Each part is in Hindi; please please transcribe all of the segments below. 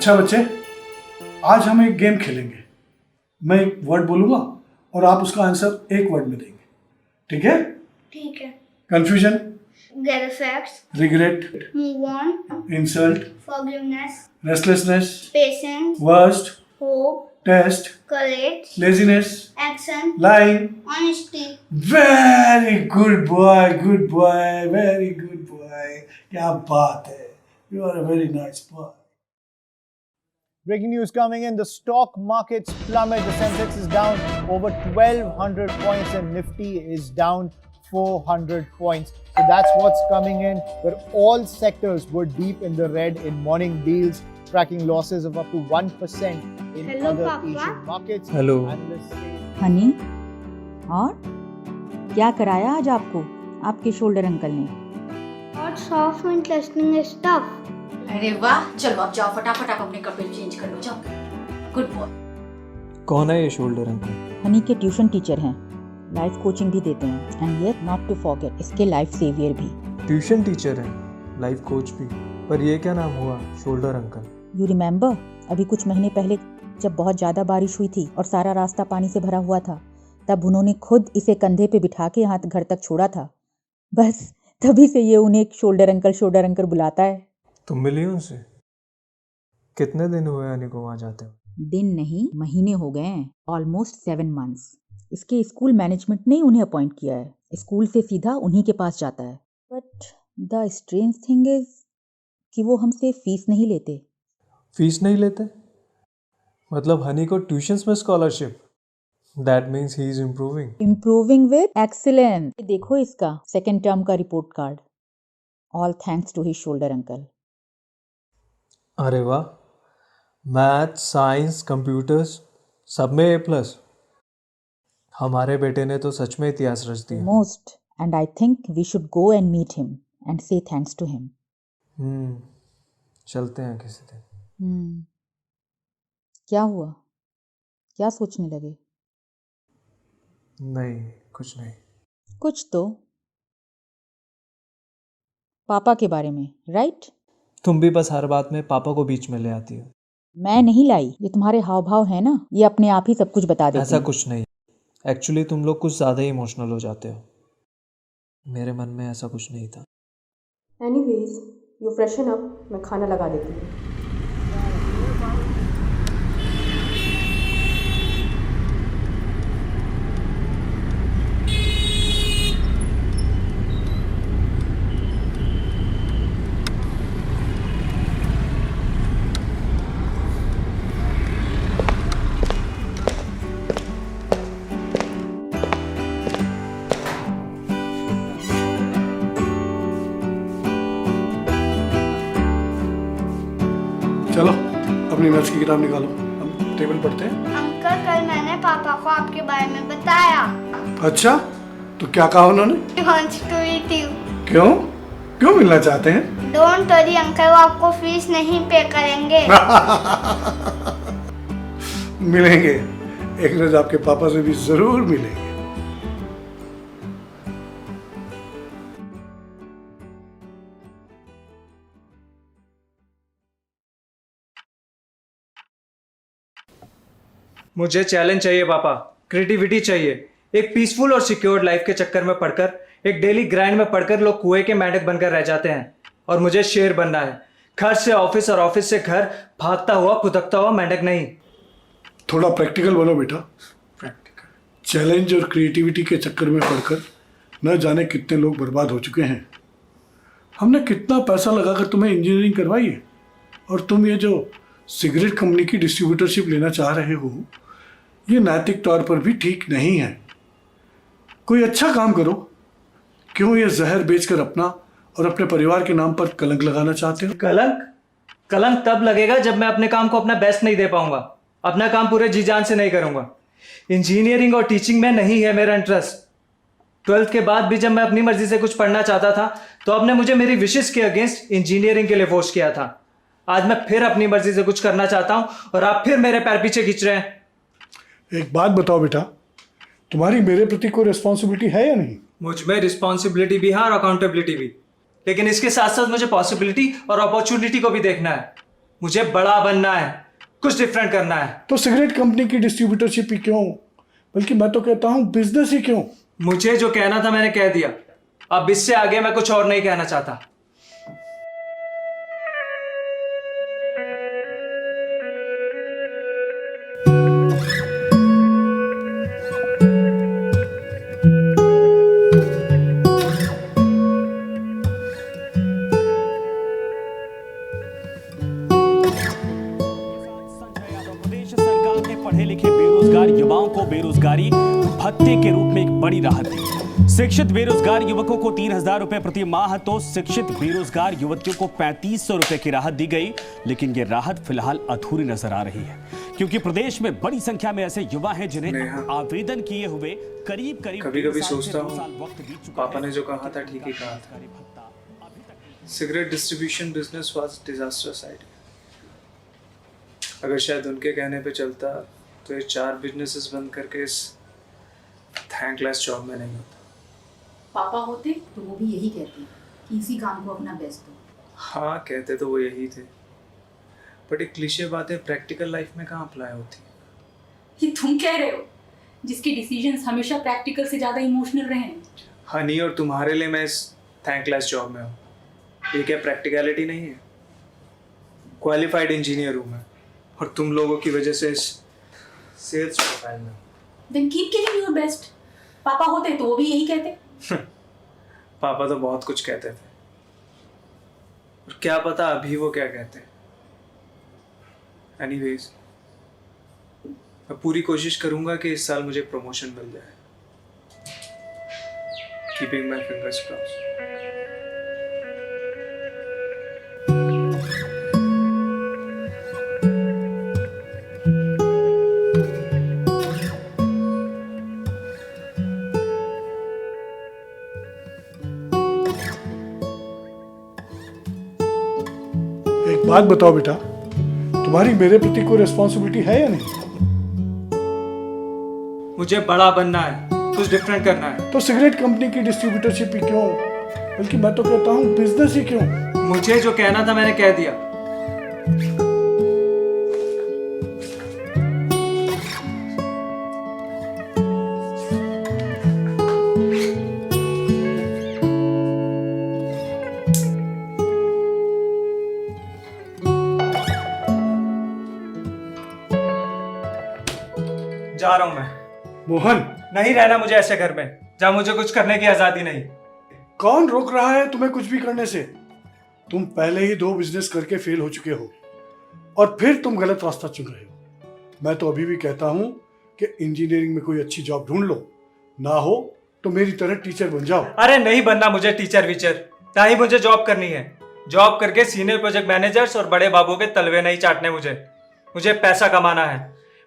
अच्छा बच्चे, आज हम एक गेम खेलेंगे। मैं एक वर्ड बोलूंगा और आप उसका आंसर एक वर्ड में देंगे, ठीक है? ठीक है। Confusion, Get effects, regret, move on, insult, forgiveness, restlessness, patience, worst, hope, test, courage, laziness, action, lying. honesty. Very good boy, good boy, very good boy. क्या बात है, you are a very nice boy. Breaking news coming in. The stock markets plummet. The Sensex is down over 1,200 points and Nifty is down 400 points. So that's what's coming in. Where all sectors were deep in the red in morning deals, tracking losses of up to 1% in Hello, other Papa. Asian markets. Hello. Analysts say Honey, और क्या कराया आज आपको आपके शोल्डर अंकल ने? Lots of interesting stuff. अरे वाह, चलो अब जाओ फटाफट आप अपने कपड़े चेंज कर लो, जाओ। Good boy. कौन है ये शोल्डर अंकल? हनी के ट्यूशन टीचर हैं, लाइफ कोचिंग भी देते हैं, and yet not to forget इसके लाइफ सेवियर भी। ट्यूशन टीचर है, लाइफ कोच भी, पर ये क्या नाम हुआ शोल्डर अंकल? यू रिमेम्बर अभी कुछ महीने पहले जब बहुत ज़्यादा बारिश हुई थी और सारा रास्ता पानी से भरा हुआ था, तब उन्होंने खुद इसे कंधे पे बिठा के यहाँ घर तक छोड़ा था। बस तभी से ये उन्हें शोल्डर अंकल बुलाता है। तुम मिली उनसे? कितने दिन हुए हनी को वहाँ जाते हो? दिन नहीं, महीने हो गए हैं, ऑलमोस्ट 7 months। इसके स्कूल मैनेजमेंट ने उन्हें अपॉइंट किया है, स्कूल से सीधा उन्हीं के पास जाता है। But the strange thing is कि वो हमसे फीस नहीं लेते। फीस नहीं लेते? मतलब हनी को ट्यूशंस में scholarship? That means he is improving with excellence. देखो इसका सेकेंड टर्म का report card, all thanks to his shoulder uncle. अरे वाह, मैथ, साइंस, कंप्यूटर्स सब में A+। हमारे बेटे ने तो सच में इतिहास रच दिया। Most, and I think we should go and meet him and say thanks to him. चलते हैं किसी दिन। क्या हुआ, क्या सोचने लगे? नहीं, कुछ नहीं। कुछ तो पापा के बारे में, राइट? तुम भी बस हर बात में पापा को बीच में ले आती हो। मैं नहीं लाई, ये तुम्हारे हाव भाव है ना, ये अपने आप ही सब कुछ बता देते ऐसा हैं। कुछ नहीं, एक्चुअली तुम लोग कुछ ज़्यादा ही इमोशनल हो जाते हो। मेरे मन में ऐसा कुछ नहीं था। एनीवेज, यू फ्रेशन अप, मैं खाना लगा देती हूँ। चलो अपनी मैथ्स की किताब निकालो, हम टेबल पढ़ते हैं। अंकल, कल मैंने पापा को आपके बारे में बताया। अच्छा, तो क्या कहा उन्होंने? He wants to meet you. क्यों क्यों मिलना चाहते हैं? Don't worry अंकल, वो आपको फीस नहीं पे करेंगे। मिलेंगे, एक रोज आपके पापा से भी जरूर मिलेंगे। मुझे चैलेंज चाहिए पापा, क्रिएटिविटी चाहिए। एक पीसफुल और सिक्योर्ड लाइफ के चक्कर में पड़कर, एक डेली ग्राइंड में पड़कर लोग कुएं के मेंढक बनकर रह जाते हैं, और मुझे शेर बनना है। घर से ऑफिस और ऑफिस से घर, भागता हुआ फुदकता हुआ मेंढक नहीं। थोड़ा प्रैक्टिकल बनो बेटा, प्रैक्टिकल। चैलेंज और क्रिएटिविटी के चक्कर में पड़कर न जाने कितने लोग बर्बाद हो चुके हैं। हमने कितना पैसा लगाकर तुम्हें इंजीनियरिंग करवाई है, और तुम ये जो सिगरेट कंपनी की डिस्ट्रीब्यूटरशिप लेना चाह रहे हो, ये नैतिक तौर पर भी ठीक नहीं है। कोई अच्छा काम करो। क्यों ये जहर बेचकर अपना और अपने परिवार के नाम पर कलंक लगाना चाहते हो? कलंक? कलंक तब लगेगा जब मैं अपने काम को अपना बेस्ट नहीं दे पाऊंगा, अपना काम पूरे जी जान से नहीं करूंगा। इंजीनियरिंग और टीचिंग में नहीं है मेरा इंटरेस्ट। 12th के बाद भी जब मैं अपनी मर्जी से कुछ पढ़ना चाहता था, तो आपने मुझे मेरी विशेस के अगेंस्ट इंजीनियरिंग के लिए फोर्स किया था। आज मैं फिर अपनी मर्जी से कुछ करना चाहता हूं और आप फिर मेरे पैर पीछे खींच रहे हैं। एक बात बताओ बेटा, तुम्हारी मेरे प्रति कोई रिस्पॉन्सिबिलिटी है या नहीं? मुझ में रिस्पॉन्सिबिलिटी भी है और अकाउंटेबिलिटी भी, लेकिन इसके साथ साथ मुझे पॉसिबिलिटी और अपॉर्चुनिटी को भी देखना है। मुझे बड़ा बनना है, कुछ डिफरेंट करना है। तो सिगरेट कंपनी की डिस्ट्रीब्यूटरशिप ही क्यों, बल्कि मैं तो कहता हूँ बिजनेस ही क्यों। मुझे जो कहना था मैंने कह दिया, अब इससे आगे मैं कुछ और नहीं कहना चाहता। प्रदेश सरकार ने पढ़े लिखे बेरोजगार युवाओं को बेरोजगारी भत्ते के रूप में एक बड़ी राहत दी। शिक्षित बेरोजगार युवकों को 3,000 रुपए प्रति माह तो शिक्षित बेरोजगार युवतियों को 3,500 रुपए की राहत दी गई। लेकिन ये राहत फिलहाल अधूरी नजर आ रही है, क्योंकि प्रदेश में बड़ी संख्या में ऐसे युवा हैं जिन्हें आवेदन किए हुए करीब कभी-कभी सोचता हूँ पापा ने जो कहा था ठीक ही कहा था। Cigarette distribution business was disasters idea. अगर शायद उनके कहने पे चलता तो ये 4 बिजनेसेस बंद करके इस थैंकलेस जॉब में नहीं होता। पापा होते तो वो भी यही कहते कि इसी काम को अपना बेस्ट दो। हाँ, कहते तो वो यही थे, बट एक क्लीशे बातें प्रैक्टिकल लाइफ में कहाँ अप्लाई होती। ये तुम कह रहे हो जिसके डिसीजंस हमेशा प्रैक्टिकल से ज्यादा इमोशनल रहे हैं। हनी, और तुम्हारे लिए मैं इस थैंकलेस जॉब में हूँ। ये क्या प्रैक्टिकलिटी नहीं है? क्वालिफाइड इंजीनियर हूँ मैं, और तुम लोगों की वजह से इस सेल्स प्रोफाइल में। Then keep giving your best. पापा होते तो वो भी यही कहते। पापा तो बहुत कुछ कहते थे, और क्या पता अभी वो क्या कहते हैं। एनीवेज, मैं पूरी कोशिश करूंगा कि इस साल मुझे प्रमोशन मिल जाए। Keeping my fingers crossed. एक बात बताओ बेटा, तुम्हारी मेरे प्रति कोई रिस्पॉन्सिबिलिटी है या नहीं? मुझे बड़ा बनना है, कुछ डिफरेंट करना है। तो सिगरेट कंपनी की डिस्ट्रीब्यूटरशिप ही क्यों, बल्कि मैं तो कहता हूँ बिजनेस ही क्यों। मुझे जो कहना था मैंने कह दिया। जा रहा हूं मैं। मोहन, नहीं रहना मुझे ऐसे घर में जहां मुझे कुछ करने की आजादी नहीं। कौन रोक रहा है तुम्हें कुछ भी करने से? तुम पहले ही 2 बिजनेस करके फेल हो चुके हो, और फिर तुम गलत रास्ता चुन रहे हो। मैं तो अभी भी कहता हूं कि इंजीनियरिंग में कोई अच्छी जॉब ढूंढ लो, ना हो तो मेरी तरह टीचर बन जाओ। अरे नहीं बनना मुझे टीचर वीचर, ना ही मुझे जॉब करनी है। जॉब करके सीनियर प्रोजेक्ट मैनेजर्स और बड़े बाबू के तलवे नहीं चाटने मुझे पैसा कमाना है,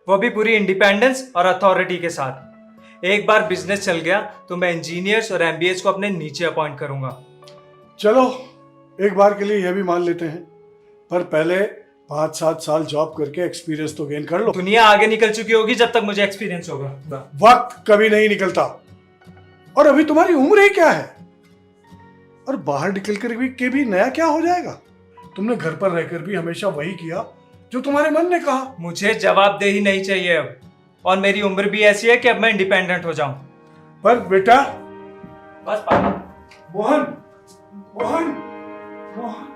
वो भी पूरी इंडिपेंडेंस और अथॉरिटी के साथ। एक बार बिजनेस चल गया तो मैं इंजीनियर्स और एमबीएस को अपने नीचे अपॉइंट करूंगा। चलो एक बार के लिए यह भी मान लेते हैं, पर पहले 5-7 साल जॉब करके एक्सपीरियंस तो गेन कर लो। दुनिया आगे निकल चुकी होगी जब तक मुझे एक्सपीरियंस होगा। वक्त कभी नहीं निकलता, और अभी तुम्हारी उम्र ही क्या है, और बाहर निकल कर भी नया क्या हो जाएगा। तुमने घर पर रहकर भी हमेशा वही किया जो तुम्हारे मन ने कहा। मुझे जवाबदेही नहीं चाहिए अब, और मेरी उम्र भी ऐसी है कि अब मैं इंडिपेंडेंट हो जाऊं। पर बेटा, बस पापा। Mohan, Mohan, Mohan.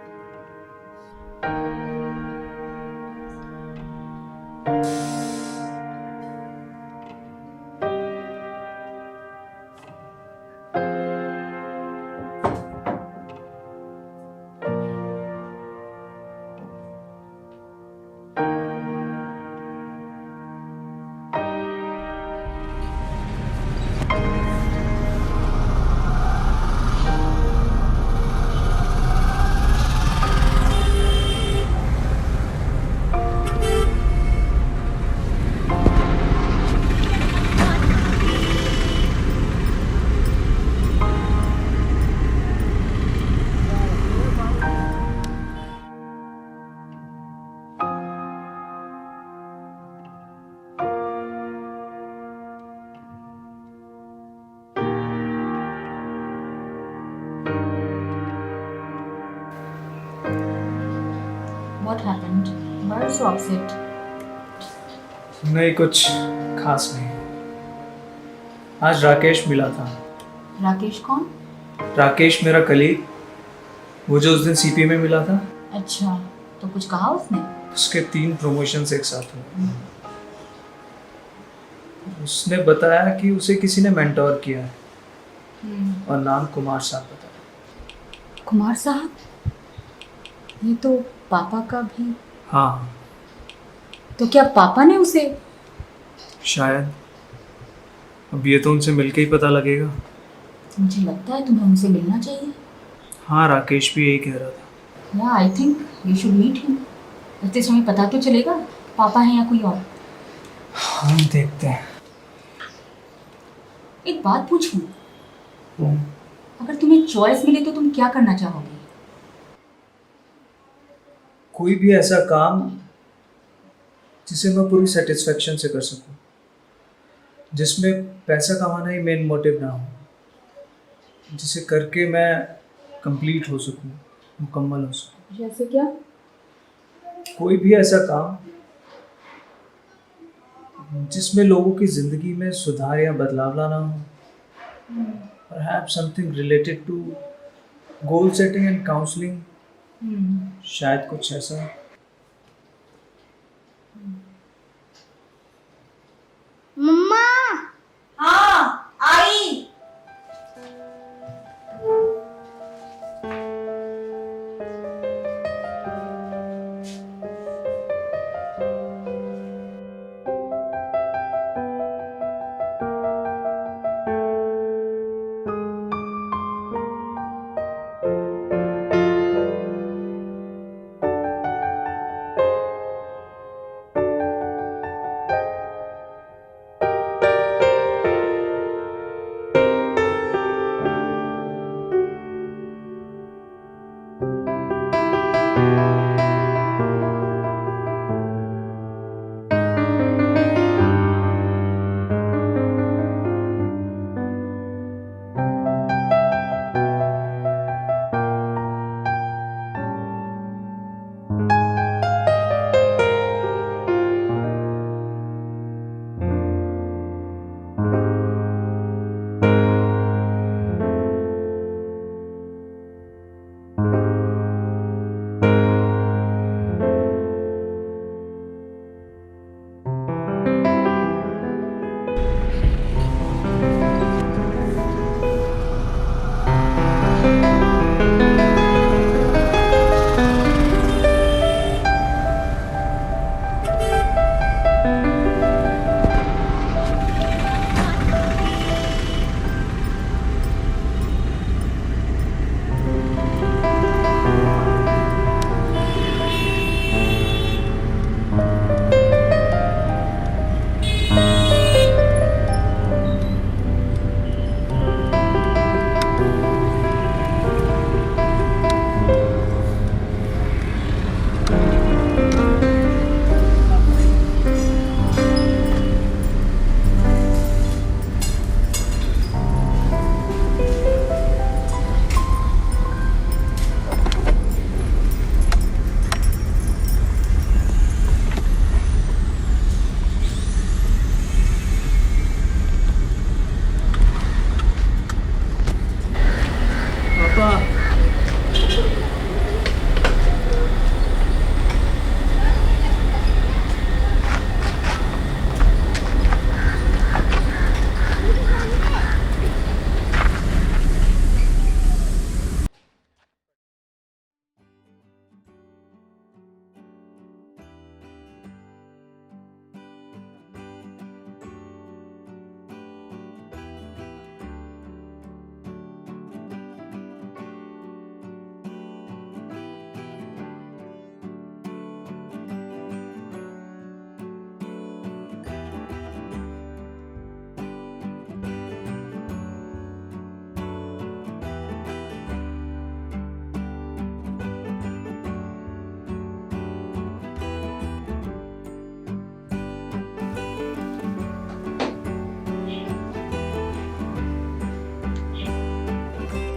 What happened? Why are you so upset? नहीं, कुछ खास नहीं। आज राकेश मिला था। राकेश कौन? राकेश मेरा कलीग, वो जो उस दिन सीपी में मिला था। अच्छा, तो कुछ कहा उसने? उसके 3 प्रमोशंस एक साथ हुए। उसने बताया कि उसे किसी ने मेंटोर किया है और नाम कुमार साहब बताया। कुमार साहब? ये तो पापा का भी। हाँ, तो क्या पापा ने उसे? शायद। अब ये तो उनसे मिलके ही पता लगेगा। मुझे लगता है तुम्हें उनसे मिलना चाहिए। हाँ, राकेश भी यही कह रहा था। Yeah I think you should meet him. इतने समय पता तो चलेगा पापा हैं या कोई और। हम देखते हैं। एक बात पूछूं, अगर तुम्हें चॉइस मिले तो तुम क्या करना चाहोगे? कोई भी ऐसा काम जिसे मैं पूरी सेटिस्फेक्शन से कर सकूं, जिसमें पैसा कमाना ही मेन मोटिव ना हो, जिसे करके मैं कंप्लीट हो सकूं, मुकम्मल हो सकूं। जैसे क्या? कोई भी ऐसा काम जिसमें लोगों की ज़िंदगी में सुधार या बदलाव लाना हो। Perhaps something related to goal setting and counseling। शायद कुछ ऐसा। मम्मा। हाँ, आई।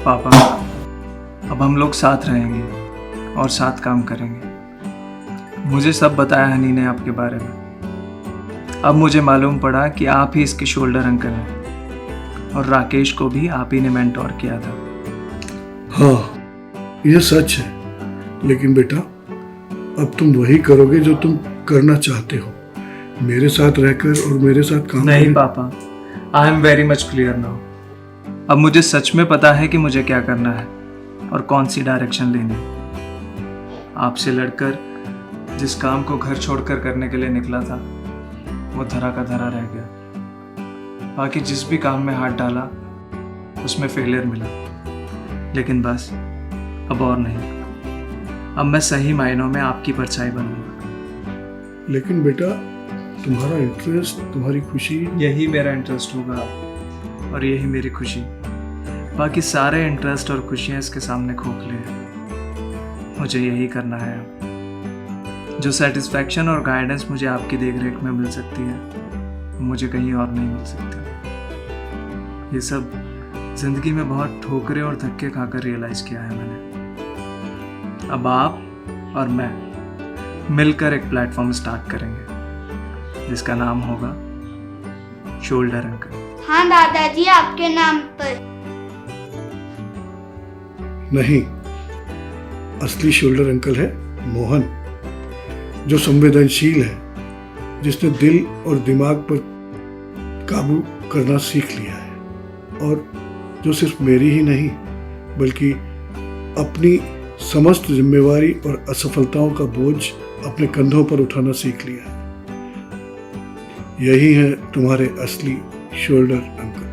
पापा, अब हम लोग साथ रहेंगे और साथ काम करेंगे। मुझे सब बताया हनी ने आपके बारे में। अब मुझे मालूम पड़ा कि आप ही इसके शोल्डर अंकल हैं और राकेश को भी आप ही ने मेंटोर किया था। हाँ, ये सच है, लेकिन बेटा अब तुम वही करोगे जो तुम करना चाहते हो, मेरे साथ रहकर और मेरे साथ काम नहीं करके। पापा, I am very much clear now. अब मुझे सच में पता है कि मुझे क्या करना है और कौन सी डायरेक्शन लेनी है। आपसे लड़कर जिस काम को घर छोड़कर करने के लिए निकला था वो धरा का धरा रह गया। बाकी जिस भी काम में हाथ डाला उसमें फेलियर मिला, लेकिन बस अब और नहीं। अब मैं सही मायनों में आपकी परछाई बनूंगा। लेकिन बेटा तुम्हारा इंटरेस्ट, तुम्हारी खुशी। यही मेरा इंटरेस्ट होगा और यही मेरी खुशी। बाकी सारे इंटरेस्ट और खुशियाँ इसके सामने खोखले हैं। मुझे यही करना है अब। जो सेटिस्फैक्शन और गाइडेंस मुझे आपकी देखरेख में मिल सकती है वो मुझे कहीं और नहीं मिल सकती। ये सब जिंदगी में बहुत ठोकरें और धक्के खाकर रियलाइज किया है मैंने। अब आप और मैं मिलकर एक प्लेटफॉर्म स्टार्ट करेंगे जिसका नाम होगा शोल्डर अंकल। हाँ दादाजी, आपके नाम पर। नहीं, असली शोल्डर अंकल है मोहन, जो संवेदनशील है, जिसने दिल और दिमाग पर काबू करना सीख लिया है और जो सिर्फ मेरी ही नहीं बल्कि अपनी समस्त जिम्मेवारी और असफलताओं का बोझ अपने कंधों पर उठाना सीख लिया है। यही है तुम्हारे असली शोल्डर अंकल।